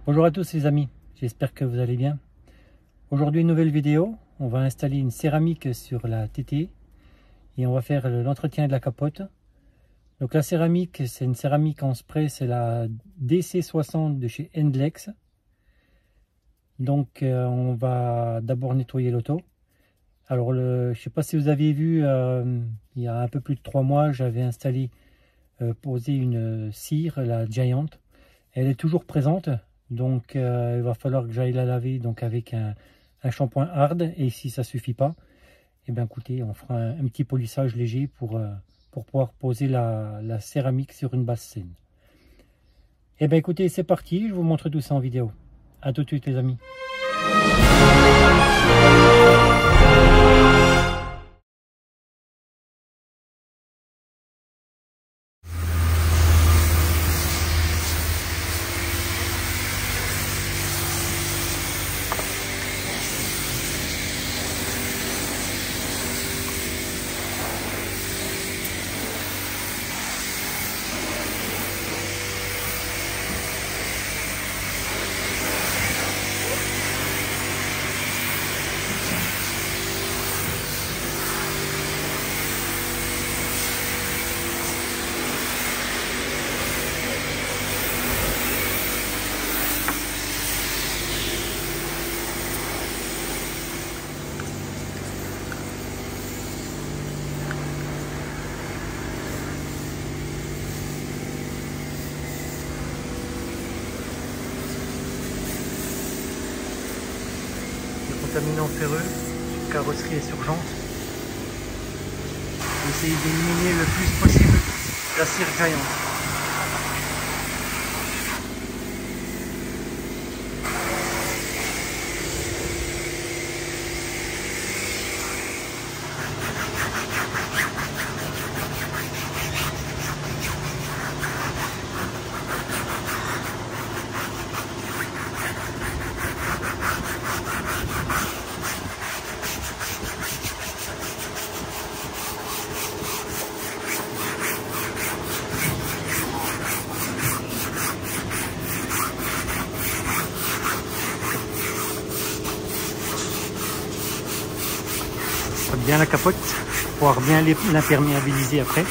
Bonjour à tous les amis, j'espère que vous allez bien. Aujourd'hui une nouvelle vidéo, on va installer une céramique sur la TT et on va faire l'entretien de la capote. Donc la céramique, c'est une céramique en spray, c'est la DC60 de chez Endlex. Donc on va d'abord nettoyer l'auto. Alors je ne sais pas si vous aviez vu, il y a un peu plus de 3 mois, j'avais installé, posé une cire, la Giant. Elle est toujours présente. Donc il va falloir que j'aille la laver donc avec un shampoing hard, et si ça suffit pas, et bien écoutez, on fera un petit polissage léger pour pouvoir poser la céramique sur une base saine. Et bien écoutez, c'est parti, je vous montre tout ça en vidéo. A tout de suite les amis. Contaminant ferreux, carrosserie et surgence. Essayez d'éliminer le plus possible la cire Giant. Bien la capote pour pouvoir bien l'imperméabiliser après.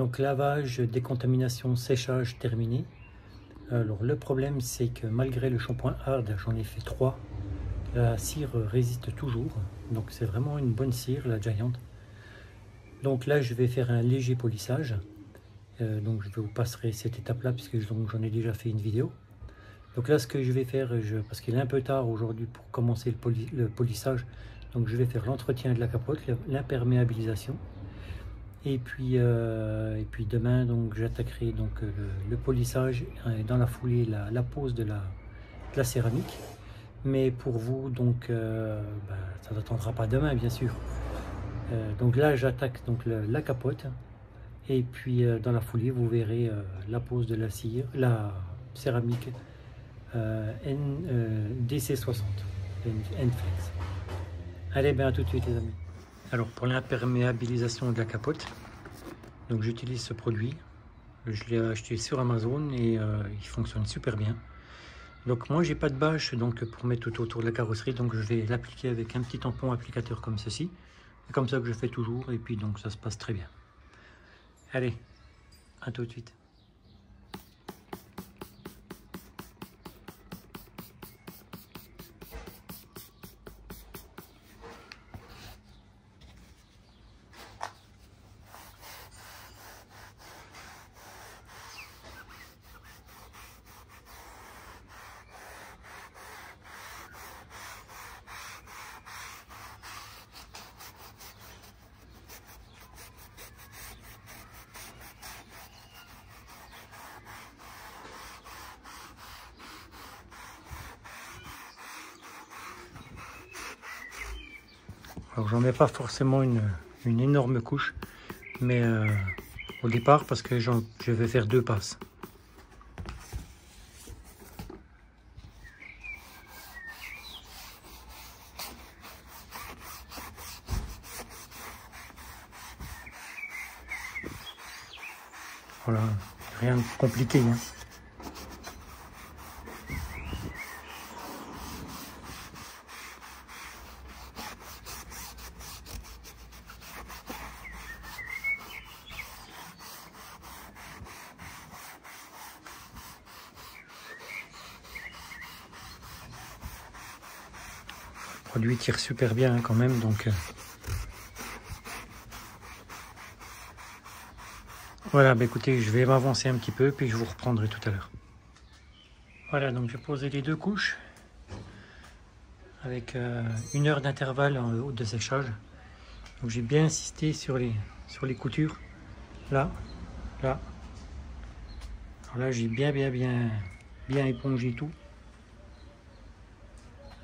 Donc lavage, décontamination, séchage terminé. Alors le problème c'est que malgré le shampoing hard, j'en ai fait 3. La cire résiste toujours. Donc c'est vraiment une bonne cire, la Giant. Donc là je vais faire un léger polissage. Donc je vous passerai cette étape-là puisque j'en ai déjà fait une vidéo. Donc là ce que je vais faire, parce qu'il est un peu tard aujourd'hui pour commencer le polissage, donc je vais faire l'entretien de la capote, l'imperméabilisation. Et puis demain donc j'attaquerai donc le polissage et dans la foulée la pose de la céramique. Mais pour vous donc ça n'attendra pas demain bien sûr. Donc là j'attaque donc la capote et puis dans la foulée vous verrez la pose de la céramique DC60 N-Flex. Allez, ben à tout de suite les amis. Alors pour l'imperméabilisation de la capote, donc j'utilise ce produit. Je l'ai acheté sur Amazon et il fonctionne super bien. Donc moi j'ai pas de bâche donc pour mettre tout autour de la carrosserie, donc je vais l'appliquer avec un petit tampon applicateur comme ceci. C'est comme ça que je fais toujours et puis donc ça se passe très bien. Allez, à tout de suite. Alors j'en mets pas forcément une énorme couche, mais au départ parce que je vais faire 2 passes. Voilà, rien de compliqué, hein. Le produit tire super bien hein, quand même, donc voilà, bah écoutez, je vais m'avancer un petit peu puis je vous reprendrai tout à l'heure. Voilà, donc j'ai posé les 2 couches avec 1 heure d'intervalle de séchage. Donc j'ai bien insisté sur les coutures, là. Alors là j'ai bien épongé tout.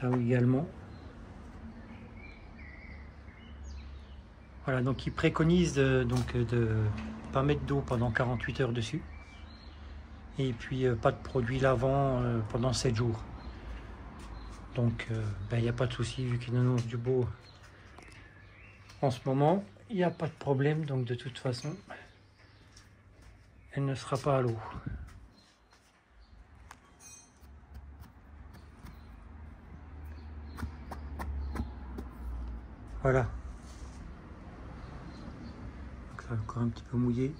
Là également. Voilà, donc ils préconisent de pas mettre d'eau pendant 48 heures dessus. Et puis pas de produit lavant pendant 7 jours. Donc il n'y a pas de souci vu qu'il annonce du beau en ce moment. Il n'y a pas de problème, donc de toute façon, elle ne sera pas à l'eau. Voilà. Donc ça encore un petit peu mouillé.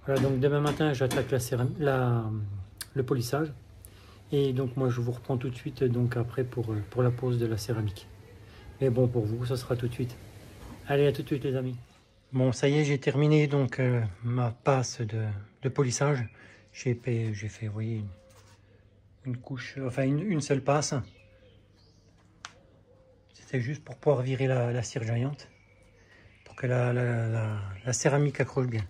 Voilà, donc demain matin j'attaque le polissage. Et donc moi je vous reprends tout de suite donc après pour la pose de la céramique. Mais bon, pour vous ça sera tout de suite. Allez, à tout de suite les amis. Bon, ça y est, j'ai terminé donc ma passe de polissage. J'ai fait, vous voyez, une couche, enfin une seule passe. C'était juste pour pouvoir virer la cire Giant, pour que la céramique accroche bien.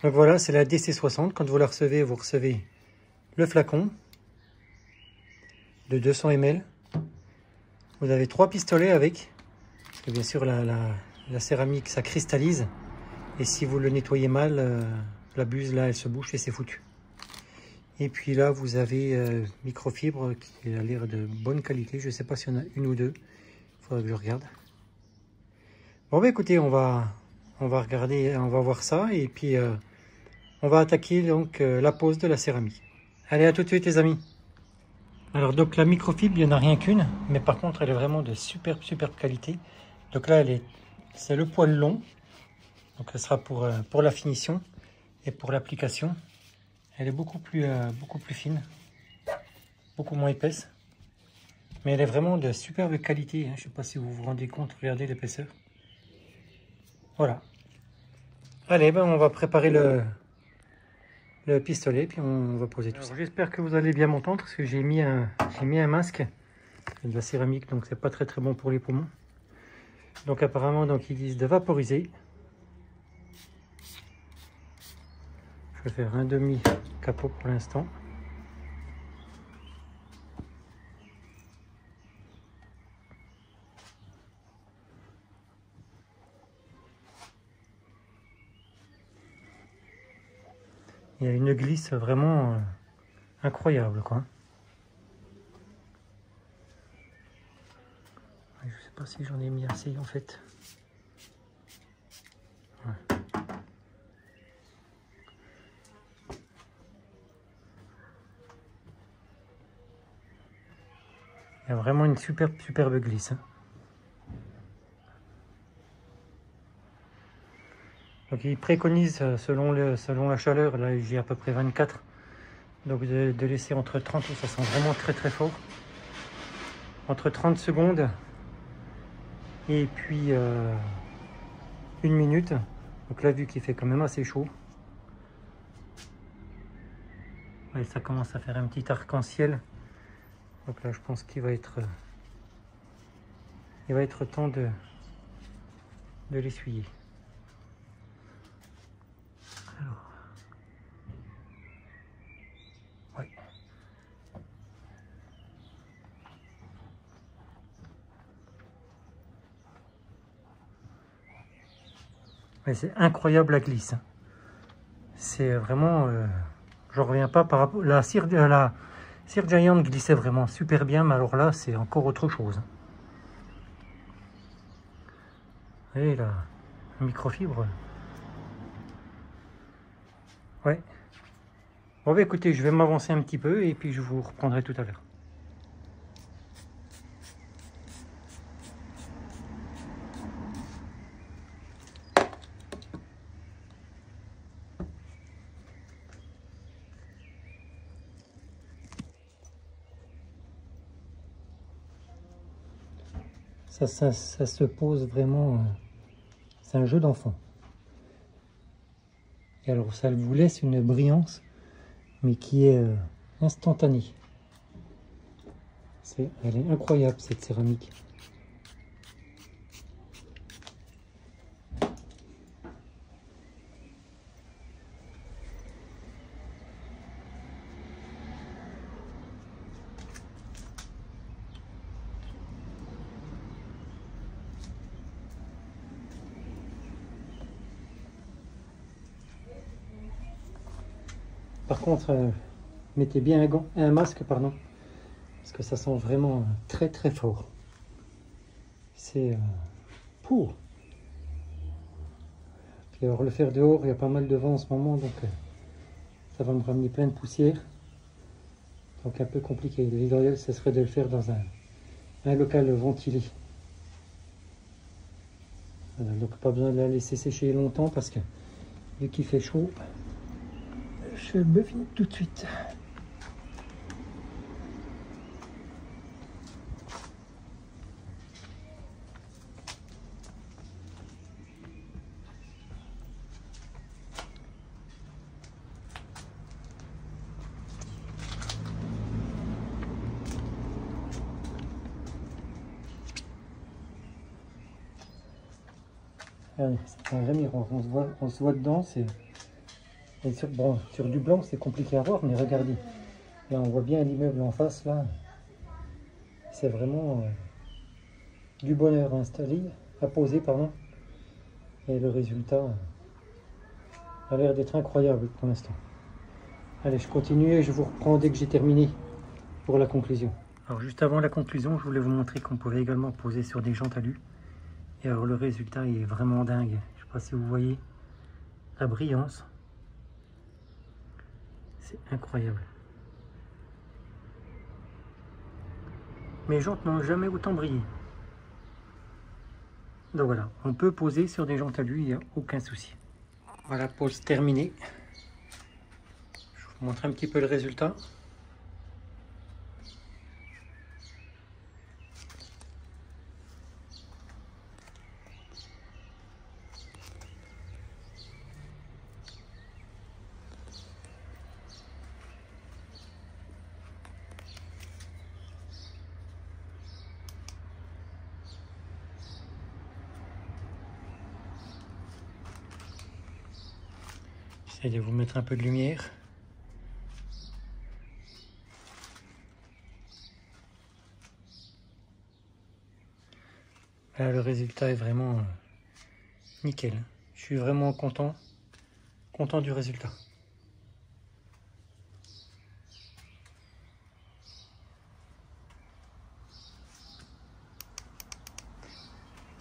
Donc voilà, c'est la DC60. Quand vous la recevez, vous recevez le flacon de 200 ml. Vous avez 3 pistolets avec, parce que bien sûr la céramique ça cristallise. Et si vous le nettoyez mal, la buse là elle se bouche et c'est foutu. Et puis là vous avez microfibre qui a l'air de bonne qualité. Je ne sais pas s'il y en a une ou deux. Il faudra que je regarde. Bon bah écoutez, on va regarder, on va voir ça et puis on va attaquer donc la pose de la céramique. Allez, à tout de suite les amis. Alors donc la microfibre, il n'y en a rien qu'une, mais par contre elle est vraiment de superbe qualité. Donc là c'est le poil long, donc ce sera pour la finition et pour l'application. Elle est beaucoup plus fine, beaucoup moins épaisse, mais elle est vraiment de superbe qualité. Je ne sais pas si vous vous rendez compte, regardez l'épaisseur. Voilà. Allez, ben on va préparer le pistolet, puis on va poser tout ça. J'espère que vous allez bien m'entendre, parce que j'ai mis un masque, de la céramique, donc c'est pas très bon pour les poumons. Donc apparemment, donc ils disent de vaporiser. Je vais faire un demi capot pour l'instant. Il y a une glisse vraiment incroyable, quoi. Je sais pas si j'en ai mis assez en fait. Ouais. Il y a vraiment une superbe glisse. Donc il préconise selon la chaleur, là j'ai à peu près 24, donc de laisser entre 30, ça sent vraiment très fort, entre 30 secondes et puis 1 minute. Donc là vu qu'il fait quand même assez chaud, ouais, ça commence à faire un petit arc-en-ciel. Donc là je pense qu'il va être temps de l'essuyer. Alors, ouais. Mais c'est incroyable la glisse. C'est vraiment, j'en reviens pas par rapport. La Cire Giant glissait vraiment super bien, mais alors là c'est encore autre chose. Et la microfibre. Ouais. Bon bah écoutez, je vais m'avancer un petit peu et puis je vous reprendrai tout à l'heure. Ça se pose vraiment, c'est un jeu d'enfant. Et alors ça vous laisse une brillance, mais qui est instantanée. Elle est incroyable cette céramique. Par contre, mettez bien un masque, pardon, parce que ça sent vraiment très fort. C'est pour. Puis alors le faire dehors, il y a pas mal de vent en ce moment, donc ça va me ramener plein de poussière. Donc un peu compliqué. L'idéal, ce serait de le faire dans un local ventilé. Voilà, donc pas besoin de la laisser sécher longtemps parce que vu qu'il fait chaud, je me vide tout de suite. Allez, c'est un vrai miroir, on se voit dedans. Sur du blanc c'est compliqué à voir, mais regardez, là on voit bien l'immeuble en face, là c'est vraiment du bonheur à poser, pardon, et le résultat a l'air d'être incroyable pour l'instant. Allez, je continue et je vous reprends dès que j'ai terminé pour la conclusion. Alors juste avant la conclusion, je voulais vous montrer qu'on pouvait également poser sur des jantes alu. Et alors le résultat est vraiment dingue. Je sais pas si vous voyez la brillance. C'est incroyable. Mes jantes n'ont jamais autant brillé. Donc voilà, on peut poser sur des jantes à l'huile, il n'y a aucun souci. Voilà, pose terminée. Je vous montre un petit peu le résultat. J'essaie de vous mettre un peu de lumière. Là, le résultat est vraiment nickel. Je suis vraiment content du résultat.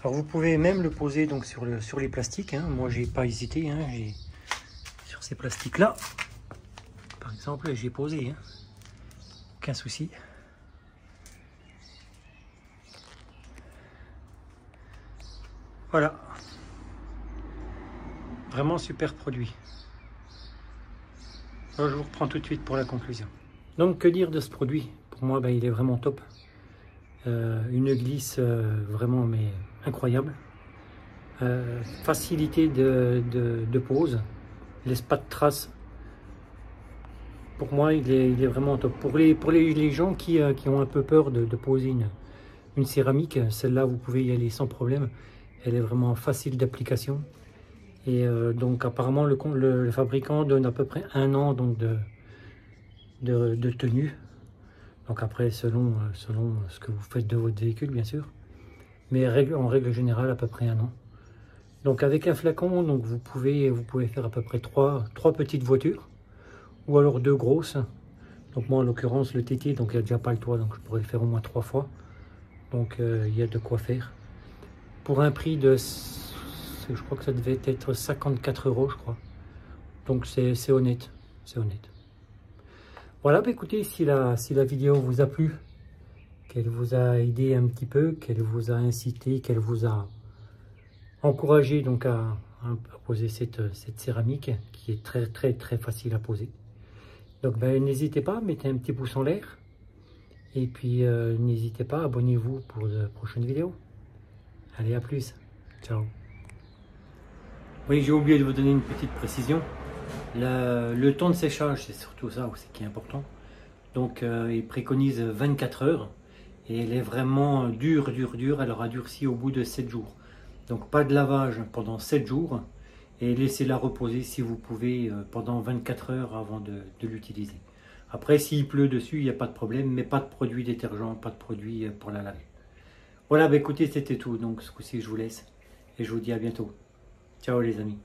Alors vous pouvez même le poser donc sur les plastiques. Hein. Moi, j'ai pas hésité. Hein. Sur ces plastiques là, par exemple, j'ai posé. Hein. Aucun souci. Voilà. Vraiment super produit. Alors, je vous reprends tout de suite pour la conclusion. Donc, que dire de ce produit? Pour moi, ben, il est vraiment top. Une glisse vraiment mais incroyable. Facilité de pose. Laisse pas de traces. Pour moi, il est vraiment top. Pour les gens qui ont un peu peur de poser une céramique, celle-là, vous pouvez y aller sans problème. Elle est vraiment facile d'application. Et donc, apparemment, le fabricant donne à peu près 1 an donc, de tenue. Donc après, selon ce que vous faites de votre véhicule, bien sûr. Mais en règle générale, à peu près 1 an. Donc avec un flacon, donc vous pouvez faire à peu près 3 petites voitures. Ou alors 2 grosses. Donc moi, en l'occurrence, le TT, donc il n'y a déjà pas le toit. Donc je pourrais le faire au moins 3 fois. Donc il y a de quoi faire. Pour un prix de... Je crois que ça devait être 54 €, je crois. Donc c'est honnête. C'est honnête. Voilà, bah écoutez, si la vidéo vous a plu, qu'elle vous a aidé un petit peu, qu'elle vous a incité, qu'elle vous a encouragé donc à poser cette céramique qui est très facile à poser. Donc ben, n'hésitez pas, mettez un petit pouce en l'air. Et puis n'hésitez pas, abonnez-vous pour de prochaines vidéos. Allez, à plus. Ciao. Oui, j'ai oublié de vous donner une petite précision. Le temps de séchage, c'est surtout ça aussi qui est important. Donc il préconise 24 heures et elle est vraiment dure. Elle aura durci au bout de 7 jours. Donc pas de lavage pendant 7 jours et laissez-la reposer si vous pouvez pendant 24 heures avant de l'utiliser. Après, s'il pleut dessus, il n'y a pas de problème, mais pas de produit détergent, pas de produit pour la laver. Voilà, bah écoutez, c'était tout. Donc ce coup-ci, je vous laisse et je vous dis à bientôt. Ciao les amis.